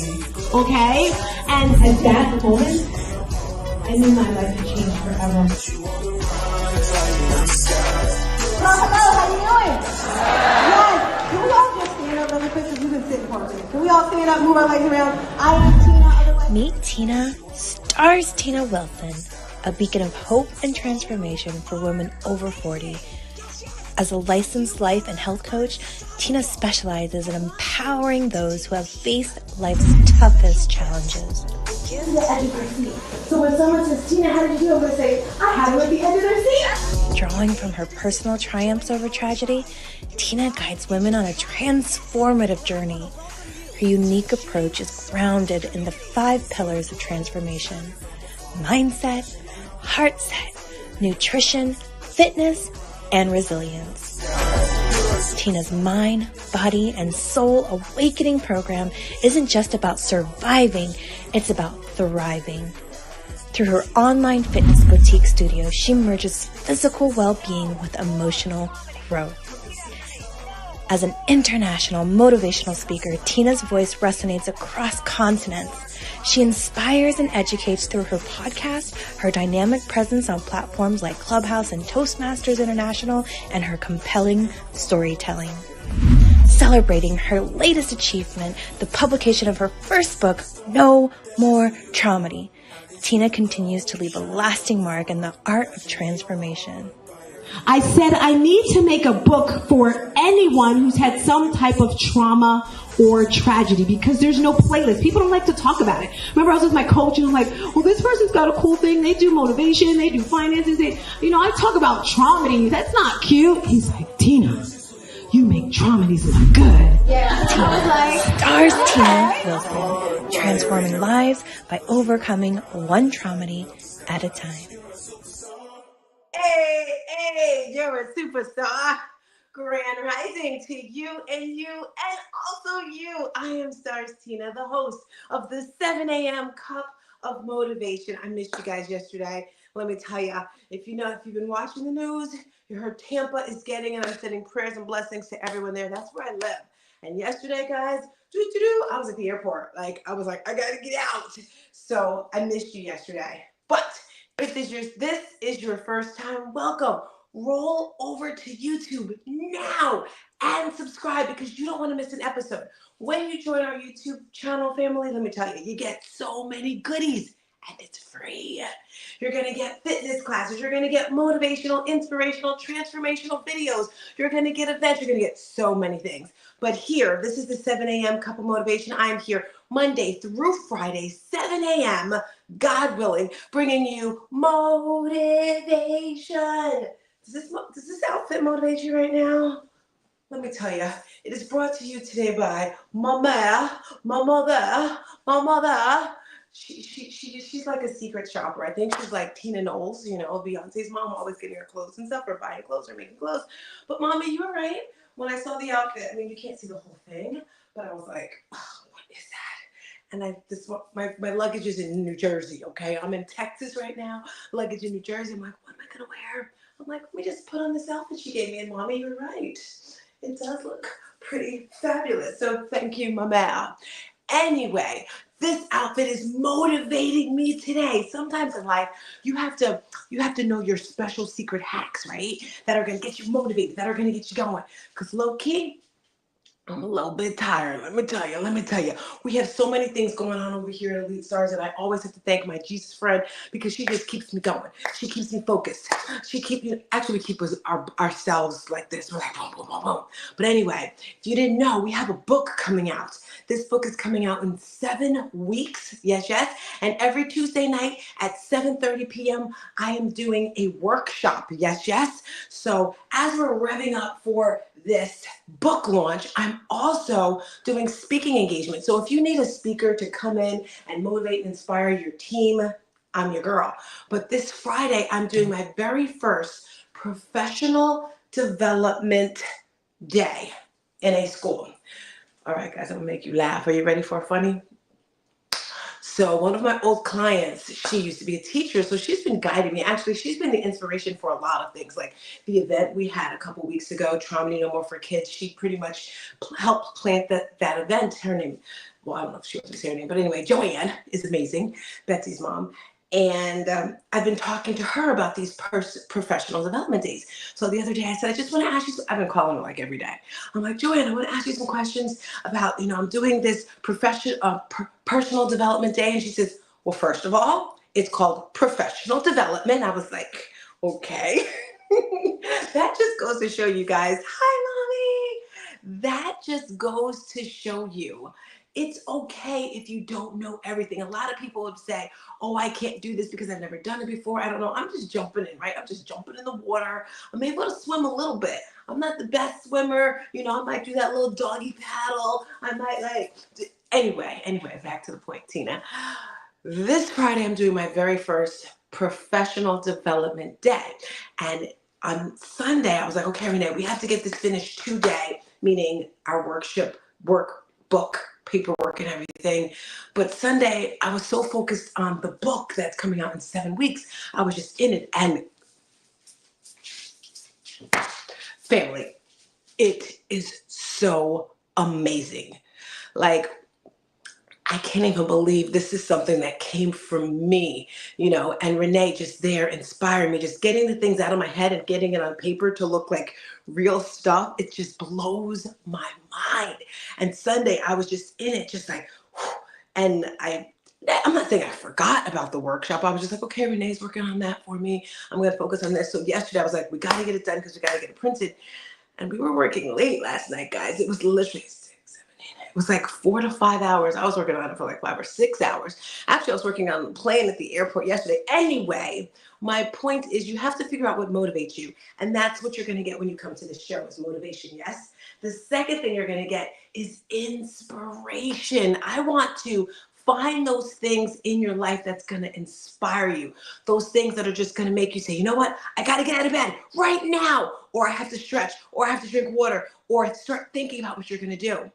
thing, okay? And at that moment, I knew my life had changed forever. Hello, how you doing? Yes. Can we all just stand up really quick because we've been sitting for a minute? Can we all stand up, move our legs around? I am Tina, otherwise... Meet Tina, stars Tina Wilson, a beacon of hope and transformation for women over 40. As a licensed life and health coach, Tina specializes in empowering those who have faced life's toughest challenges. The edge of their seat. So when someone says, Tina, how did you do? I'm going to say, I had them at the edge of their seat. Drawing from her personal triumphs over tragedy, Tina guides women on a transformative journey. Her unique approach is grounded in the 5 pillars of transformation: mindset, heart set, nutrition, fitness, and resilience. Tina's mind, body, and soul awakening program isn't just about surviving, it's about thriving. Through her online fitness boutique studio, she merges physical well-being with emotional growth. As an international motivational speaker, Tina's voice resonates across continents. She inspires and educates through her podcast, her dynamic presence on platforms like Clubhouse and Toastmasters International, and her compelling storytelling. Celebrating her latest achievement, the publication of her first book, No More Traumedy, Tina continues to leave a lasting mark in the art of transformation. I said I need to make a book for anyone who's had some type of trauma or tragedy, because there's no playlist. People don't like to talk about it. Remember, I was with my coach and I'm like, well, this person's got a cool thing. They do motivation. They do finances. I talk about traumedy. That's not cute. He's like, Tina, you make traumedies look good. Yeah. Stars Tina Wilson, transforming lives by overcoming one traumedy at a time. Hey, you're a superstar. Grand rising to you and also you. I am Stars Tina, the host of the 7 a.m. Cup of Motivation. I missed you guys yesterday. Let me tell you, if you've been watching the news, you heard Tampa is getting, and I'm sending prayers and blessings to everyone there. That's where I live. And yesterday, guys, I was at the airport. I gotta get out. So I missed you yesterday. But if this is your first time, welcome. Roll over to YouTube now and subscribe, because you don't want to miss an episode. When you join our YouTube channel family, let me tell you, you get so many goodies and it's free. You're going to get fitness classes. You're going to get motivational, inspirational, transformational videos. You're going to get events. You're going to get so many things. But here, this is the 7 a.m. Cup of Motivation. I am here Monday through Friday, 7 a.m., God willing, bringing you motivation. Does this outfit motivate you right now? Let me tell you, it is brought to you today by my mother. She's like a secret shopper. I think she's like Tina Knowles, Beyonce's mom, always getting her clothes and stuff, or buying clothes or making clothes. But Mommy, you were right. When I saw the outfit, you can't see the whole thing, but I was like, oh, what is that? And my luggage is in New Jersey, okay? I'm in Texas right now, luggage in New Jersey. I'm like, what am I gonna wear? I'm like, let me just put on this outfit she gave me, and Mommy, you're right. It does look pretty fabulous. So thank you, Mama. Anyway, this outfit is motivating me today. Sometimes in life, you have to know your special secret hacks, right? That are gonna get you motivated, that are gonna get you going. Because low key, I'm a little bit tired. Let me tell you. We have so many things going on over here at Elite Stars, and I always have to thank my Jesus friend, because she just keeps me going. She keeps me focused. We keep ourselves like this. We're like, boom, boom, boom, boom. But anyway, if you didn't know, we have a book coming out. This book is coming out in 7 weeks. Yes. And every Tuesday night at 7:30 p.m., I am doing a workshop. Yes. So as we're revving up for this book launch, I'm also doing speaking engagements. So if you need a speaker to come in and motivate and inspire your team, I'm your girl. But this Friday, I'm doing my very first professional development day in a school. All right, guys, I'm gonna make you laugh. Are you ready for a funny? So one of my old clients, she used to be a teacher, so she's been guiding me. Actually, she's been the inspiration for a lot of things, like the event we had a couple weeks ago, Traumedy No More for Kids. She pretty much helped plant that event. Her name, well, I don't know if she wants to say her name, but anyway, Joanne is amazing, Betsy's mom. And I've been talking to her about these professional development days. So the other day I said, I just want to ask you, I've been calling her like every day. I'm like, Joanne, I want to ask you some questions about, I'm doing this personal development day. And she says, well, first of all, it's called professional development. I was like, okay. That just goes to show you guys, hi, mommy. That just goes to show you it's okay if you don't know everything. A lot of people would say, oh, I can't do this because I've never done it before. I don't know. I'm just jumping in, right? I'm just jumping in the water. I'm able to swim a little bit. I'm not the best swimmer. I might do that little doggy paddle. I might anyway, back to the point, Tina. This Friday, I'm doing my very first professional development day. And on Sunday, I was like, okay, Renee, we have to get this finished today, meaning our workbook, paperwork and everything. But Sunday, I was so focused on the book that's coming out in 7 weeks. I was just in it. And family, it is so amazing. Like, I can't even believe this is something that came from me, and Renee just there inspiring me, just getting the things out of my head and getting it on paper to look like real stuff. It just blows my mind. And Sunday, I was just in it, just like, whew, and I'm not saying I forgot about the workshop. I was just like, okay, Renee's working on that for me. I'm going to focus on this. So yesterday I was like, we got to get it done because we got to get it printed. And we were working late last night, guys. It was literally 6, 7, 8. It was like 4 to 5 hours. I was working on it for like 5 or 6 hours. Actually, I was working on the plane at the airport yesterday. Anyway, my point is you have to figure out what motivates you. And that's what you're going to get when you come to the show is motivation, yes? The second thing you're going to get is inspiration. I want to find those things in your life that's going to inspire you. Those things that are just going to make you say, you know what? I got to get out of bed right now. Or I have to stretch, or I have to drink water, or start thinking about what you're going to do.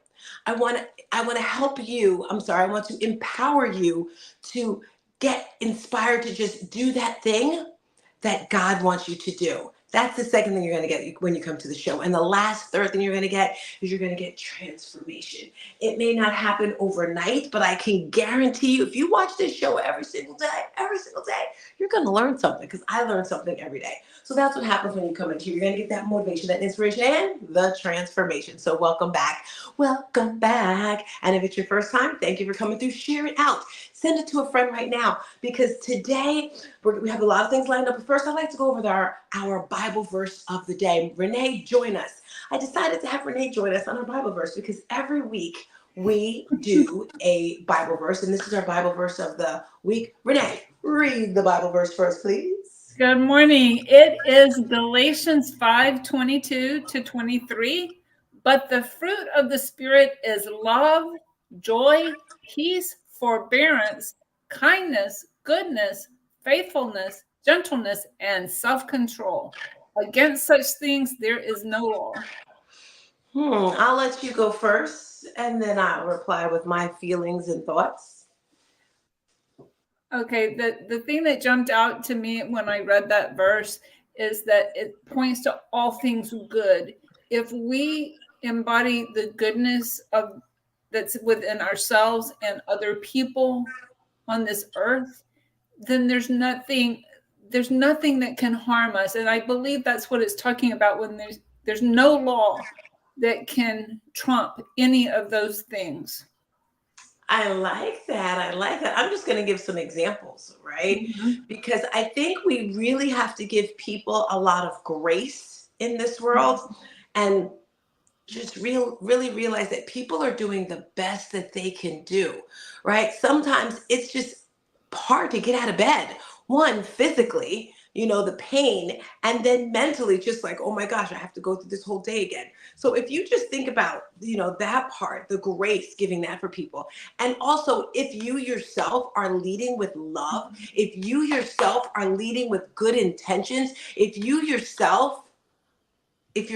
I want to help you. I want to empower you to get inspired to just do that thing that God wants you to do. That's the second thing you're going to get when you come to the show. And the third thing you're going to get is you're going to get transformation. It may not happen overnight, but I can guarantee you, if you watch this show every single day, you're going to learn something because I learn something every day. So that's what happens when you come in here. You're going to get that motivation, that inspiration, and the transformation. So welcome back. Welcome back. And if it's your first time, thank you for coming through. Share it out. Send it to a friend right now because today we have a lot of things lined up. But first, I'd like to go over our Bible verse of the day. Renee, join us. I decided to have Renee join us on our Bible verse because every week we do a Bible verse, and this is our Bible verse of the week. Renee, read the Bible verse first, please. Good morning. It is Galatians 5:22-23. But the fruit of the Spirit is love, joy, peace, forbearance, kindness, goodness, faithfulness, gentleness, and self-control. Against such things there is no law. I'll let you go first, and then I'll reply with my feelings and thoughts. Okay, the thing that jumped out to me when I read that verse is that it points to all things good. If we embody the goodness that's within ourselves and other people on this earth, then there's nothing that can harm us. And I believe that's what it's talking about when there's no law that can trump any of those things. I like that. I'm just going to give some examples, right? Mm-hmm. Because I think we really have to give people a lot of grace in this world and just really realize that people are doing the best that they can do, right? Sometimes it's just hard to get out of bed. One, physically, the pain, and then mentally just like, oh my gosh, I have to go through this whole day again. So if you just think about, that part, the grace, giving that for people. And also if you yourself are leading with love, if you yourself are leading with good intentions, if you're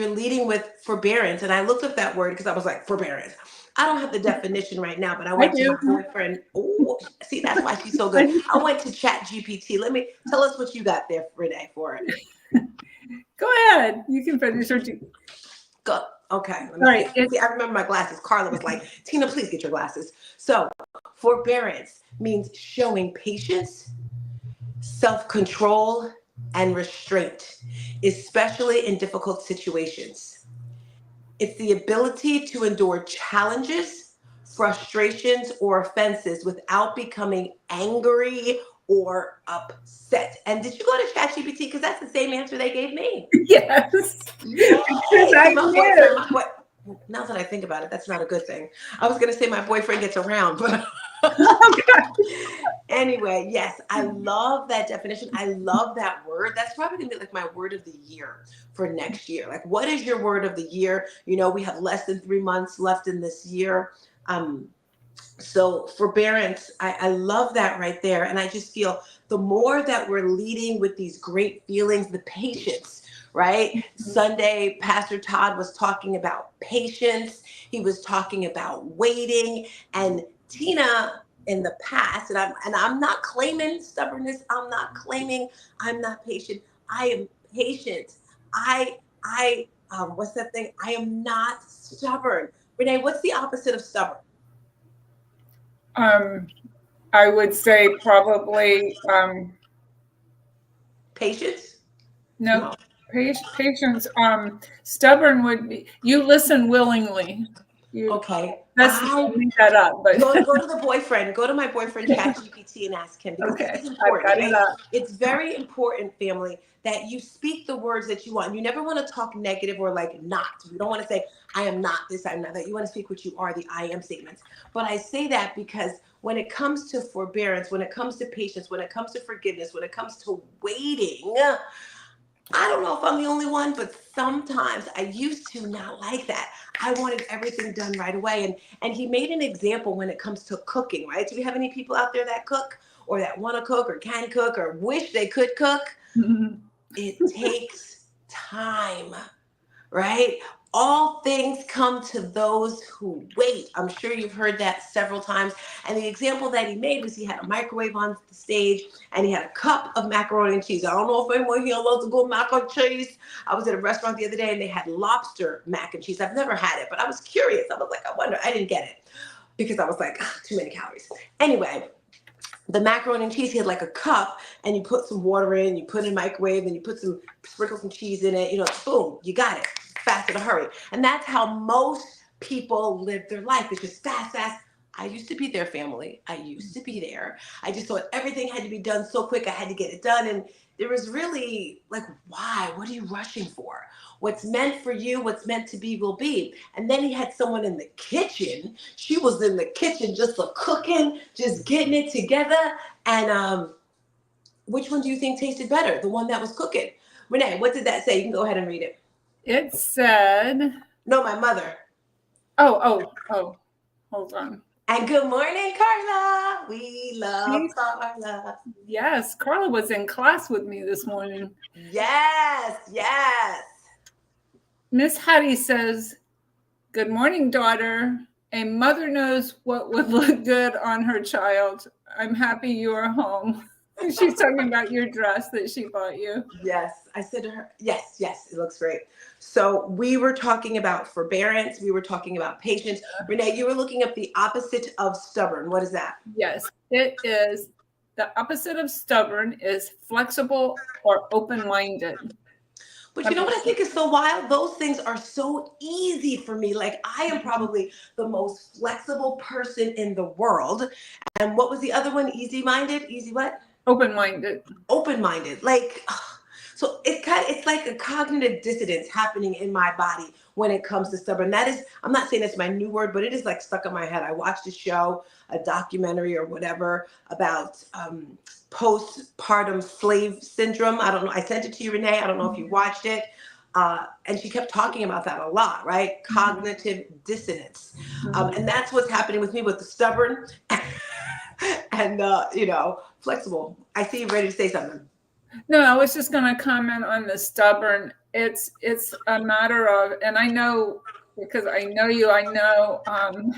leading with forbearance, and I looked up that word because I was like, forbearance. I don't have the definition right now, but I went to my boyfriend. Oh, see, that's why she's so good. I went to ChatGPT. Let me tell us what you got there, Renee, for it. Go ahead. You can finish your Okay, let me Right. see. See, I remember my glasses. Carla was like, Tina, please get your glasses. So, forbearance means showing patience, self control, and restraint, especially in difficult situations. It's the ability to endure challenges, frustrations, or offenses without becoming angry or upset. And did you go to ChatGPT? Because that's the same answer they gave me. Yes. Because Yay! I See, my boyfriend, knew. now that I think about it, that's not a good thing. I was going to say my boyfriend gets around, but anyway, yes, I love that definition. I love that word. That's probably going to be like my word of the year for next year. Like, what is your word of the year? You know, we have less than 3 months left in this year. So forbearance, I love that right there. And I just feel the more that we're leading with these great feelings, the patience, right? Sunday, Pastor Todd was talking about patience. He was talking about waiting. And Tina, in the past, and I'm not claiming stubbornness. I'm not claiming I'm not patient. I am patient. What's that thing? I am not stubborn. Renee, what's the opposite of stubborn? I would say probably Patience? no No. patience. Stubborn would be you listen willingly. You Okay. that's I made that up, but Go to the boyfriend. Go to my boyfriend ChatGPT and ask him, because this okay, is I've important, got it right? up. It's very important, family, that you speak the words that you want. You never want to talk negative or like not. You don't want to say, I am not this, I'm not that. You want to speak what you are, the I am statements. But I say that because when it comes to forbearance, when it comes to patience, when it comes to forgiveness, when it comes to waiting, I don't know if I'm the only one, but sometimes I used to not like that. I wanted everything done right away. And he made an example when it comes to cooking, right? Do we have any people out there that cook or that want to cook or can cook or wish they could cook? It takes time, right? All things come to those who wait. I'm sure you've heard that several times. And the example that he made was he had a microwave on the stage and he had a cup of macaroni and cheese. I don't know if anyone here loves to go mac and cheese. I was at a restaurant the other day and they had lobster mac and cheese. I've never had it, but I was curious. I was like, I wonder. I didn't get it because I was like, too many calories. Anyway, the macaroni and cheese, he had like a cup and you put some water in, you put it in the microwave, and you sprinkle some cheese in it, boom, you got it. Fast in a hurry. And that's how most people live their life. It's just fast, fast. I used to be their family. I used to be there. I just thought everything had to be done so quick. I had to get it done. And there was really like, why? What are you rushing for? What's meant for you, what's meant to be will be. And then he had someone in the kitchen. She was in the kitchen just cooking, just getting it together. And which one do you think tasted better? The one that was cooking. Renee, what did that say? You can go ahead and read it. It said, No, my mother. oh, hold on. And good morning, Carla. We love Carla. Yes, Carla was in class with me this morning. Yes. Miss Hattie says, good morning, daughter. A mother knows what would look good on her child. I'm happy you are home. She's talking about your dress that she bought you. Yes. I said to her, yes, it looks great. So we were talking about forbearance. We were talking about patience. Renee, you were looking up the opposite of stubborn. What is that? Yes, it is. The opposite of stubborn is flexible or open-minded. But you know what I think is so wild? Those things are so easy for me. Like, I am probably the most flexible person in the world. And what was the other one? Easy-minded? Easy what? Open-minded. Open-minded. Like, so it's like a cognitive dissonance happening in my body when it comes to stubborn. That is, I'm not saying it's my new word, but it is like stuck in my head. I watched a show, a documentary or whatever about postpartum slave syndrome. I don't know. I sent it to you, Renee. I don't know if you watched it. And she kept talking about that a lot, right? Cognitive dissonance. And that's what's happening with me with the stubborn and, flexible. I see you ready to say something. No, I was just going to comment on the stubborn. It's a matter of, and I know because I know you, I know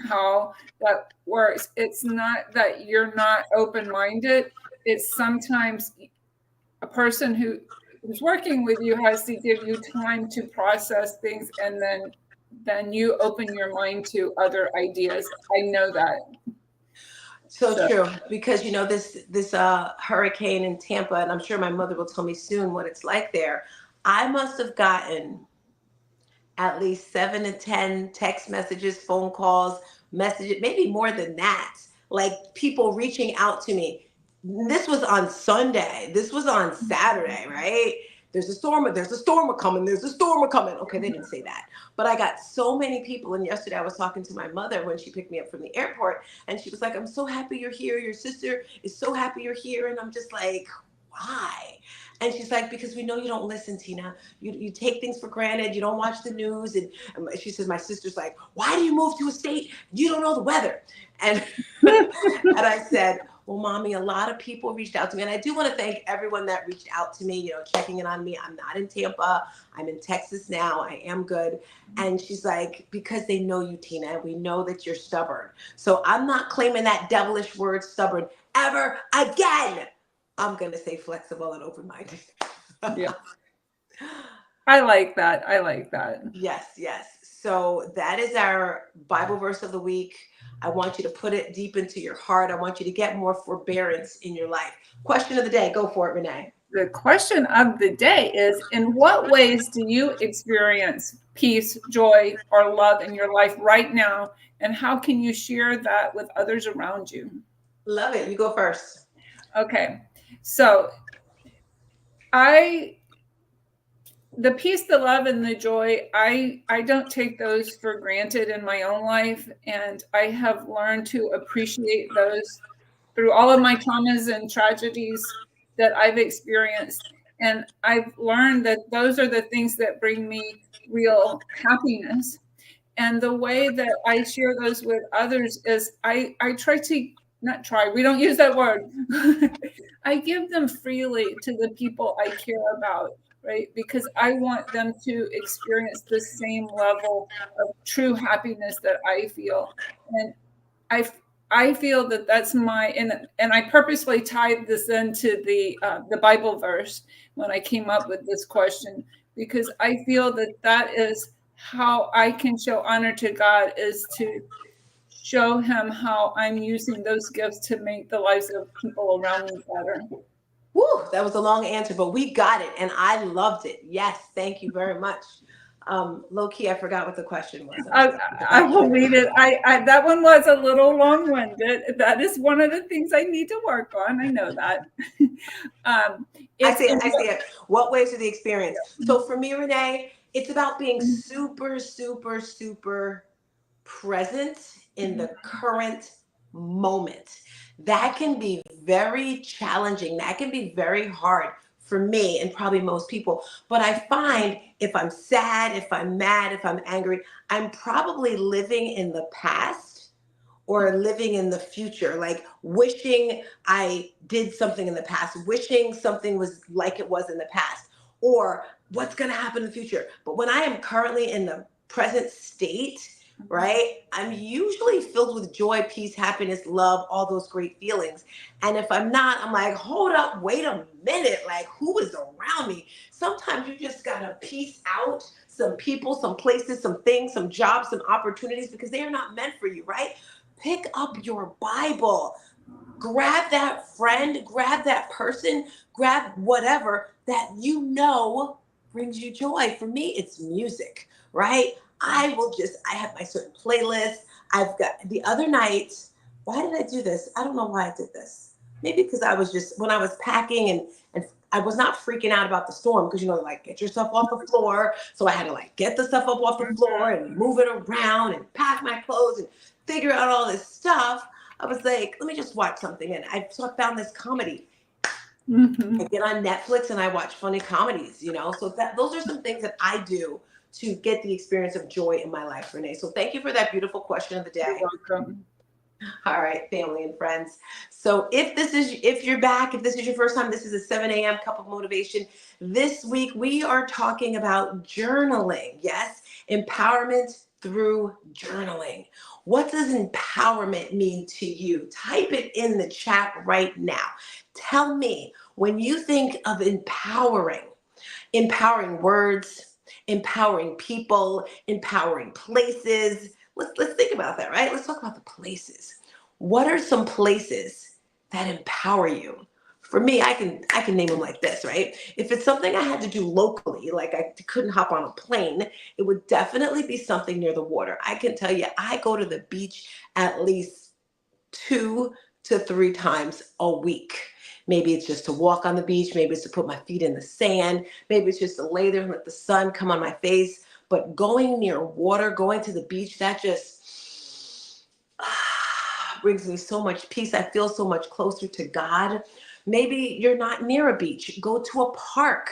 how that works. It's not that you're not open-minded. It's sometimes a person who's working with you has to give you time to process things and then then you open your mind to other ideas. I know that. So true, because you know this hurricane in Tampa, and I'm sure my mother will tell me soon what it's like there. I must have gotten at least 7 to 10 text messages, phone calls, messages, maybe more than that. Like people reaching out to me. This was on Sunday. This was on Saturday, right? There's a storm. There's a storm coming. There's a storm coming. Okay, they didn't say that, but I got so many people. And yesterday I was talking to my mother when she picked me up from the airport, and she was like, "I'm so happy you're here. Your sister is so happy you're here." And I'm just like, "Why?" And she's like, "Because we know you don't listen, Tina. You take things for granted. You don't watch the news." And she says, "My sister's like, why do you move to a state you don't know the weather?" And and I said, "Well, Mommy, a lot of people reached out to me." And I do want to thank everyone that reached out to me, you know, checking in on me. I'm not in Tampa. I'm in Texas now. I am good. And she's like, "Because they know you, Tina. We know that you're stubborn. So I'm not claiming that devilish word stubborn ever again. I'm going to say flexible and open-minded." Yeah. I like that. I like that. Yes, yes. So that is our Bible verse of the week. I want you to put it deep into your heart. I want you to get more forbearance in your life. Question of the day. Go for it, Renee. The question of the day is, in what ways do you experience peace, joy, or love in your life right now? And how can you share that with others around you? Love it. You go first. Okay. So the peace, the love, and the joy, I don't take those for granted in my own life. And I have learned to appreciate those through all of my traumas and tragedies that I've experienced. And I've learned that those are the things that bring me real happiness. And the way that I share those with others is I try to, not try, we don't use that word. I give them freely to the people I care about, right? Because I want them to experience the same level of true happiness that I feel. And I feel that that's my, and I purposely tied this into the Bible verse when I came up with this question, because I feel that that is how I can show honor to God, is to show him how I'm using those gifts to make the lives of people around me better. Woo, that was a long answer, but we got it, and I loved it. Yes, thank you very much. Low key, I forgot what the question was. I will read it. I that one was a little long-winded. That is one of the things I need to work on. I know that. I see it. What ways are the experience? So for me, Renee, it's about being super, super, super present in the current moment. That can be very challenging. That can be very hard for me and probably most people. But I find if I'm sad, if I'm mad, if I'm angry, I'm probably living in the past or living in the future, like wishing I did something in the past, wishing something was like it was in the past, or what's going to happen in the future. But when I am currently in the present state, right, I'm usually filled with joy, peace, happiness, love, all those great feelings. And if I'm not, I'm like, hold up, wait a minute, like who is around me? Sometimes you just gotta piece out some people, some places, some things, some jobs, some opportunities, because they are not meant for you, right? Pick up your Bible, grab that friend, grab that person, grab whatever that you know brings you joy. For me, it's music, right? I have my certain playlist. I've got the other night, why did I do this? I don't know why I did this. Maybe because I was just, when I was packing and I was not freaking out about the storm, because, you know, like get your stuff off the floor. So I had to like get the stuff up off the floor and move it around and pack my clothes and figure out all this stuff. I was like, let me just watch something. And I found this comedy. I get on Netflix and I watch funny comedies, you know? So those are some things that I do to get the experience of joy in my life, Renee. So thank you for that beautiful question of the day. You're welcome. All right, family and friends. So if you're back, if this is your first time, this is a 7 a.m. cup of motivation. This week, we are talking about journaling. Yes, empowerment through journaling. What does empowerment mean to you? Type it in the chat right now. Tell me, when you think of empowering words, Empowering people, empowering places. Let's think about that, right? Let's talk about the places. What are some places that empower you? For me, I can name them like this, right? If it's something I had to do locally, like I couldn't hop on a plane, it would definitely be something near the water. I can tell you, I go to the beach at least 2 to 3 times a week. Maybe it's just to walk on the beach. Maybe it's to put my feet in the sand. Maybe it's just to lay there and let the sun come on my face. But going near water, going to the beach, that just brings me so much peace. I feel so much closer to God. Maybe you're not near a beach. Go to a park.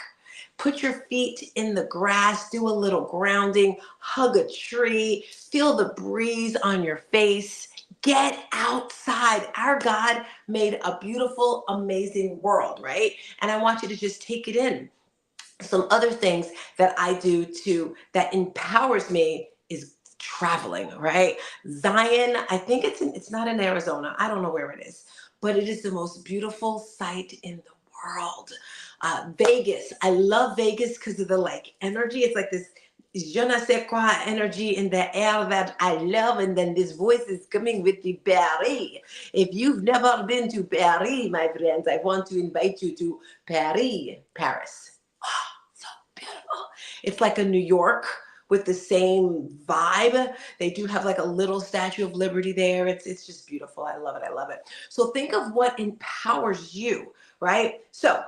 Put your feet in the grass, do a little grounding, hug a tree, feel the breeze on your face. Get outside. Our God made a beautiful, amazing world, right? And I want you to just take it in. Some other things that I do too that empowers me is traveling, right? Zion, I think it's not in Arizona. I don't know where it is, but it is the most beautiful sight in the world. Vegas, I love Vegas because of the like energy. It's like this je ne sais quoi energy in the air that I love, and then this voice is coming with the Paris. If you've never been to Paris, my friends, I want to invite you to Paris. So beautiful. It's like a New York with the same vibe. They do have like a little Statue of Liberty there. It's just beautiful. I love it. I love it. So think of what empowers you, right? So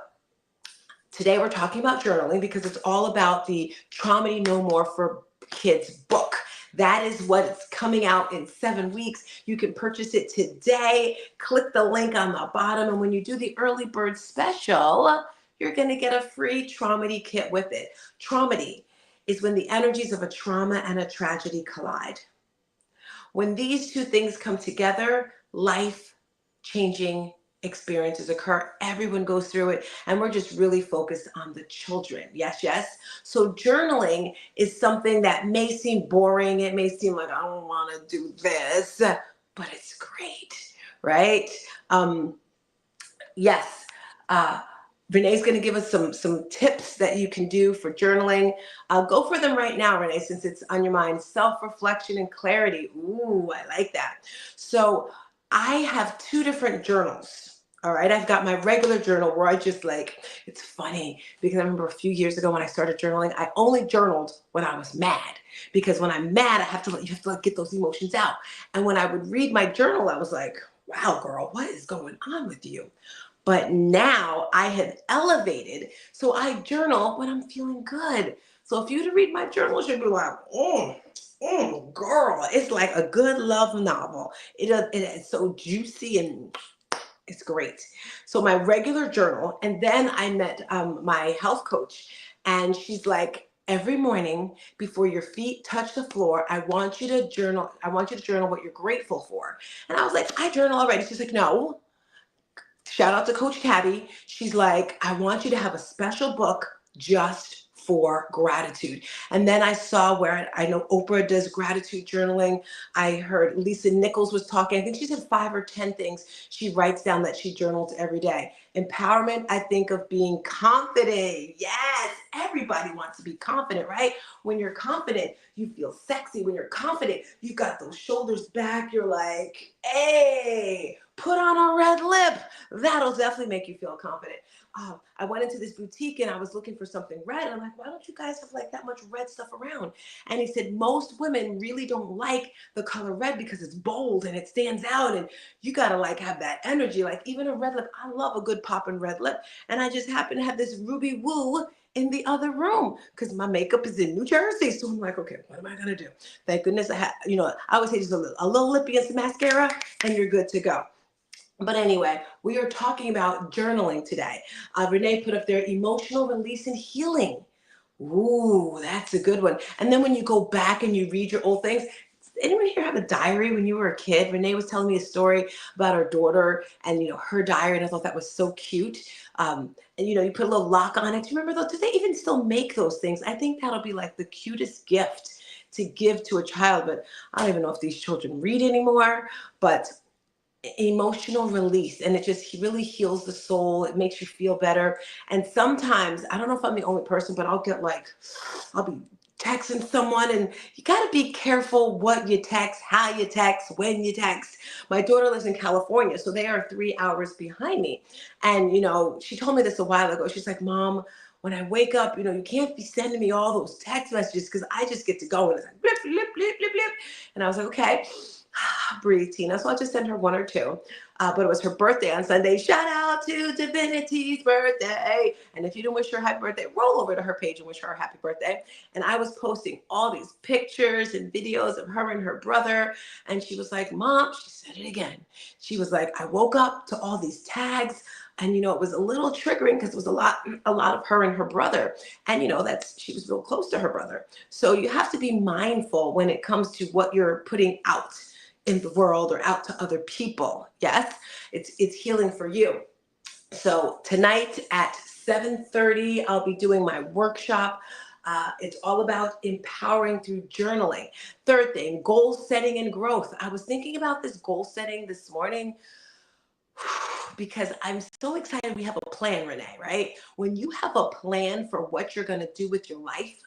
today we're talking about journaling because it's all about the Traumedy No More for Kids book. That is what's coming out in 7 weeks. You can purchase it today. Click the link on the bottom. And when you do the early bird special, you're going to get a free Traumedy kit with it. Traumedy is when the energies of a trauma and a tragedy collide. When these two things come together, life-changing experiences occur. Everyone goes through it, and we're just really focused on the children. Yes, yes. So journaling is something that may seem boring. It may seem like I don't want to do this, but it's great, right? Yes. Renee's going to give us some tips that you can do for journaling. Go for them right now, Renee, since it's on your mind. Self-reflection and clarity. Ooh, I like that. So I have 2 different journals. All right. I've got my regular journal where I just like, it's funny because I remember a few years ago when I started journaling, I only journaled when I was mad, because when I'm mad, you have to like get those emotions out. And when I would read my journal, I was like, wow, girl, what is going on with you? But now I have elevated, so I journal when I'm feeling good. So if you to read my journal, you'll be like, girl, it's like a good love novel. It is so juicy and it's great. So my regular journal, and then I met my health coach, and she's like, every morning before your feet touch the floor, I want you to journal. I want you to journal what you're grateful for. And I was like, I journal already. She's like, no. Shout out to Coach Tabby. She's like, I want you to have a special book just for gratitude. And then I saw where I know Oprah does gratitude journaling. I heard Lisa Nichols was talking. I think she said 5 or 10 things she writes down that she journals every day. Empowerment, I think of being confident. Yes, everybody wants to be confident, right? When you're confident, you feel sexy. When you're confident, you got those shoulders back. You're like, hey, put on a red lip. That'll definitely make you feel confident. I went into this boutique and I was looking for something red. And I'm like, why don't you guys have like that much red stuff around? And he said, most women really don't like the color red because it's bold and it stands out. And you got to like have that energy. Like even a red lip, I love a good popping red lip. And I just happen to have this ruby woo in the other room because my makeup is in New Jersey. So I'm like, okay, what am I going to do? Thank goodness I always say just a little lippy and some mascara and you're good to go. But anyway, we are talking about journaling today. Renee put up there emotional release and healing. Ooh, that's a good one. And then when you go back and you read your old things, anyone here have a diary when you were a kid? Renee was telling me a story about her daughter and her diary, and I thought that was so cute. And you put a little lock on it. Do you remember those? Do they even still make those things? I think that'll be like the cutest gift to give to a child. But I don't even know if these children read anymore. But emotional release, and it just really heals the soul. It makes you feel better. And sometimes, I don't know if I'm the only person, but I'll be texting someone, and you got to be careful what you text, how you text, when you text. My daughter lives in California, so they are 3 hours behind me. And, she told me this a while ago. She's like, Mom, when I wake up, you can't be sending me all those text messages because I just get to go and it's like blip, blip, blip, blip, blip. And I was like, okay, breathe, Tina. So I just sent her one or two. But it was her birthday on Sunday. Shout out to Divinity's birthday. And if you didn't wish her happy birthday, roll over to her page and wish her a happy birthday. And I was posting all these pictures and videos of her and her brother. And she was like, Mom, she said it again. She was like, I woke up to all these tags. And, it was a little triggering because it was a lot of her and her brother. And, she was real close to her brother. So you have to be mindful when it comes to what you're putting out in the world or out to other people. Yes, it's healing for you. So tonight at 7:30, I'll be doing my workshop. It's all about empowering through journaling. Third thing, goal setting and growth. I was thinking about this goal setting this morning because I'm so excited we have a plan, Renee, right? When you have a plan for what you're going to do with your life,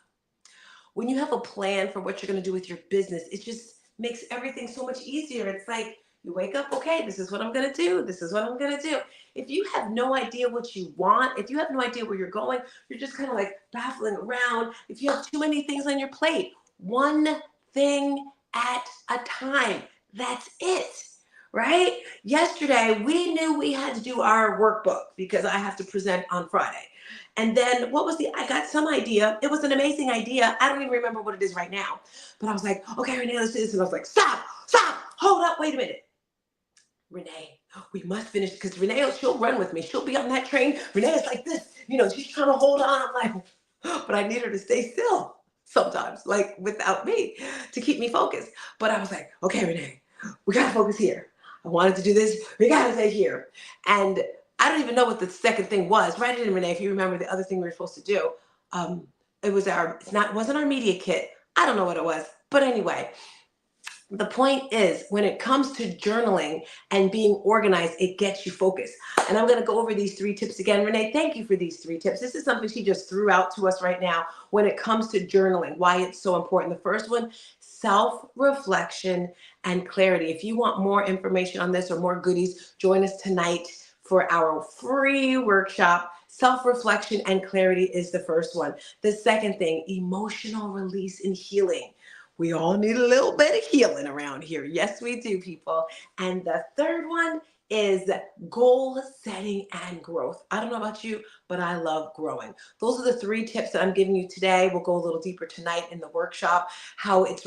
when you have a plan for what you're going to do with your business, it just makes everything so much easier. It's like you wake up, okay, this is what I'm going to do. This is what I'm going to do. If you have no idea what you want, if you have no idea where you're going, you're just kind of like baffling around. If you have too many things on your plate, one thing at a time. That's it. Right? Yesterday, we knew we had to do our workbook because I have to present on Friday. And then I got some idea. It was an amazing idea. I don't even remember what it is right now. But I was like, okay, Renee, let's do this. And I was like, stop, hold up, wait a minute. Renee, we must finish because Renee, she'll run with me. She'll be on that train. Renee is like this, she's trying to hold on. I'm like, but I need her to stay still sometimes, like without me to keep me focused. But I was like, okay, Renee, we got to focus here. I wanted to do this. We got to stay here. And I don't even know what the second thing was. Write it in, Renee, if you remember the other thing we were supposed to do. It wasn't our media kit. I don't know what it was. But anyway, the point is when it comes to journaling and being organized, it gets you focused. And I'm going to go over these 3 tips again. Renee, thank you for these 3 tips. This is something she just threw out to us right now when it comes to journaling, why it's so important. The first one, self-reflection and clarity. If you want more information on this or more goodies, join us tonight for our free workshop. Self-reflection and clarity is the first one. The second thing, emotional release and healing. We all need a little bit of healing around here. Yes, we do, people. And the third one is goal setting and growth. I don't know about you, but I love growing. Those are the 3 tips that I'm giving you today. We'll go a little deeper tonight in the workshop, how it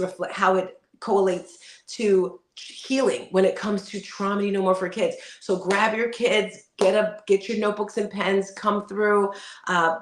correlates to healing when it comes to Traumedy No More for Kids. So grab your kids, get your notebooks and pens, come through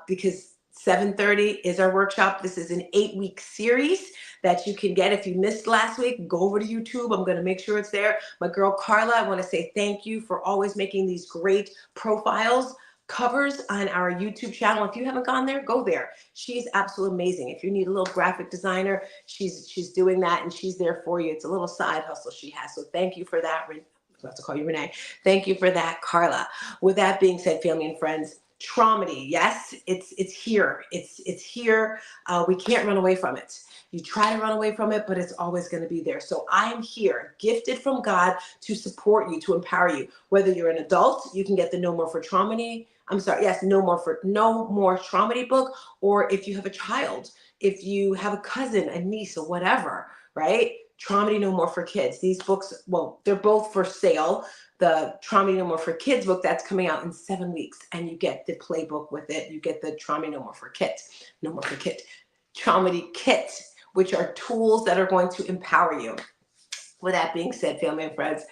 because 7:30 is our workshop. This is an 8-week series that you can get. If you missed last week, go over to YouTube. I'm going to make sure it's there. My girl Carla, I want to say thank you for always making these great profiles, covers on our YouTube channel. If you haven't gone there, go there. She's absolutely amazing. If you need a little graphic designer, she's doing that and she's there for you. It's a little side hustle she has. So thank you for that. I have to call you Renee. Thank you for that, Carla. With that being said, family and friends, Traumedy, yes, it's here. It's here. We can't run away from it. You try to run away from it, but it's always going to be there. So I am here, gifted from God to support you, to empower you. Whether you're an adult, you can get the No More for Traumedy. No More Traumedy book. Or if you have a child, if you have a cousin, a niece, or whatever, right? Traumedy No More for Kids. These books, well, they're both for sale. The Traumedy No More for Kids book, that's coming out in 7 weeks. And you get the playbook with it. You get the Traumedy No More for Kids. No More for Kids. Traumedy Kit, which are tools that are going to empower you. With that being said, family and friends,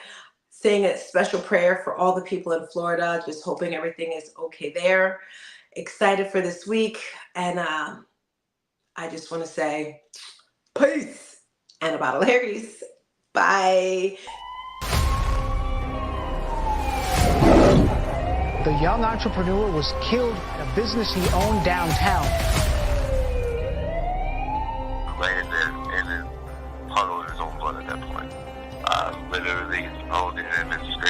saying a special prayer for all the people in Florida, just hoping everything is okay there. Excited for this week. And I just want to say peace and a bottle of Harry's. Bye. The young entrepreneur was killed at a business he owned downtown. Laying there in a puddle of his own blood at that point. Literally holding him in straight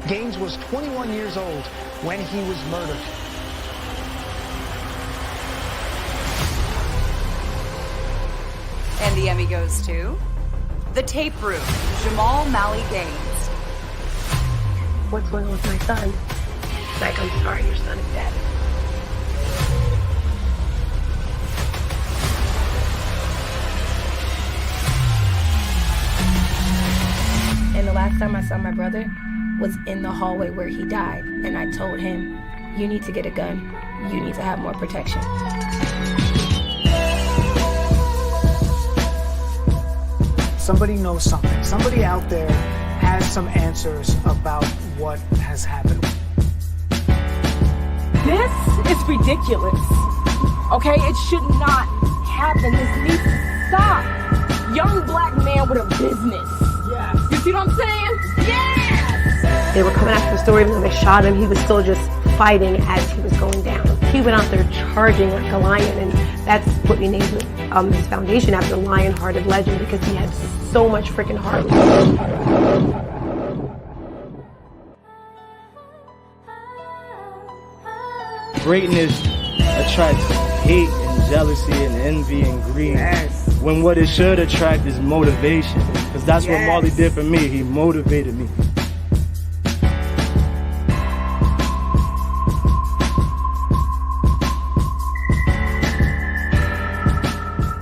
Gaines was 21 years old when he was murdered. And the Emmy goes to The Tape Room, Jamal Malley Gaines. What's going on with my son? He's like, I'm sorry, your son is dead. And the last time I saw my brother was in the hallway where he died. And I told him, you need to get a gun. You need to have more protection. Somebody knows something. Somebody out there has some answers about what has happened. This is ridiculous. Okay, it should not happen. This needs to stop. Young black man with a business. Yes. You see what I'm saying? Yes! They were coming after the story, even though they shot him, he was still just fighting as he was going down. He went out there charging like a lion, and that's what we named his foundation after, Lion-Hearted Legend, because he had so much freaking heart. Greatness attracts hate and jealousy and envy and greed. Yes. When what it should attract is motivation. Because that's what Marley did for me. He motivated me.